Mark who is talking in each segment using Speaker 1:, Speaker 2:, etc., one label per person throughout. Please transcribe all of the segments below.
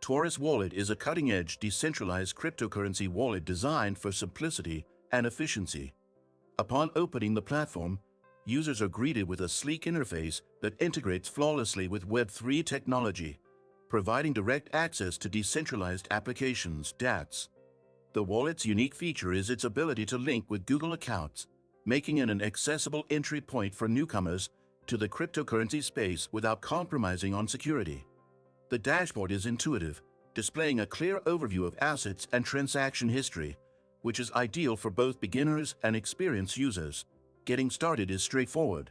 Speaker 1: Torus Wallet is a cutting-edge decentralized cryptocurrency wallet designed for simplicity and efficiency. Upon opening the platform, users are greeted with a sleek interface that integrates flawlessly with Web3 technology, providing direct access to decentralized applications (DApps). The wallet's unique feature is its ability to link with Google accounts, making it an accessible entry point for newcomers to the cryptocurrency space without compromising on security. The dashboard is intuitive, displaying a clear overview of assets and transaction history, which is ideal for both beginners and experienced users. Getting started is straightforward.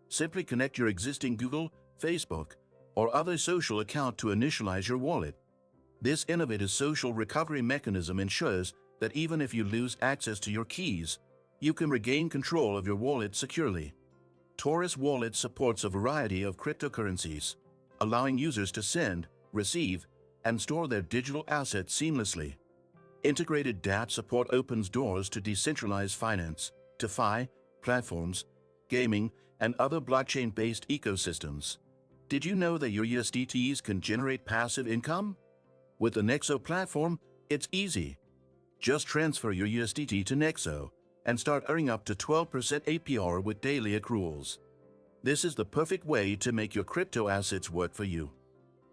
Speaker 1: Simply connect your existing Google, Facebook, or other social account to initialize your wallet. This innovative social recovery mechanism ensures that even if you lose access to your keys, you can regain control of your wallet securely. Torus Wallet supports a variety of cryptocurrencies, allowing users to send, receive, and store their digital assets seamlessly. Integrated DApp support opens doors to decentralized finance, DeFi, platforms, gaming, and other blockchain-based ecosystems. Did you know that your USDTs can generate passive income? With the Nexo platform, it's easy. Just transfer your USDT to Nexo and start earning up to 12% APR with daily accruals. This is the perfect way to make your crypto assets work for you.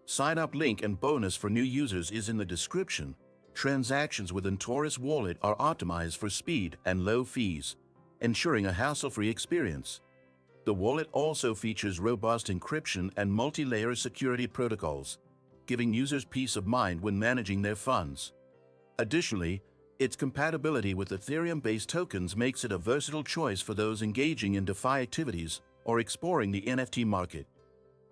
Speaker 1: Sign-up link and bonus for new users is in the description. Transactions within Torus Wallet are optimized for speed and low fees, ensuring a hassle-free experience. The wallet also features robust encryption and multi-layer security protocols, giving users peace of mind when managing their funds. Additionally, its compatibility with Ethereum-based tokens makes it a versatile choice for those engaging in DeFi activities or exploring the NFT market.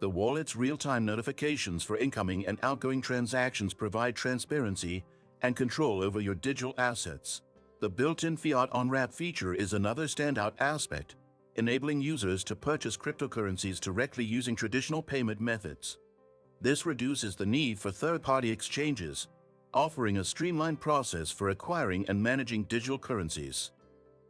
Speaker 1: The wallet's real-time notifications for incoming and outgoing transactions provide transparency and control over your digital assets. The built-in fiat on-ramp feature is another standout aspect, enabling users to purchase cryptocurrencies directly using traditional payment methods. This reduces the need for third-party exchanges, offering a streamlined process for acquiring and managing digital currencies.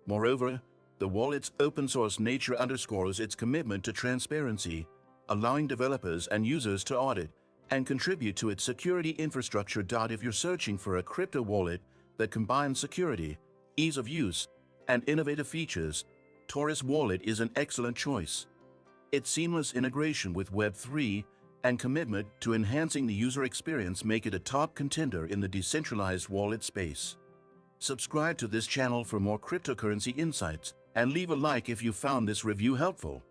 Speaker 1: Moreover, the wallet's open-source nature underscores its commitment to transparency, allowing developers and users to audit and contribute to its security infrastructure. If you're searching for a crypto wallet that combines security, ease of use, and innovative features, Torus Wallet is an excellent choice. Its seamless integration with Web3 and commitment to enhancing the user experience make it a top contender in the decentralized wallet space. Subscribe to this channel for more cryptocurrency insights and leave a like if you found this review helpful.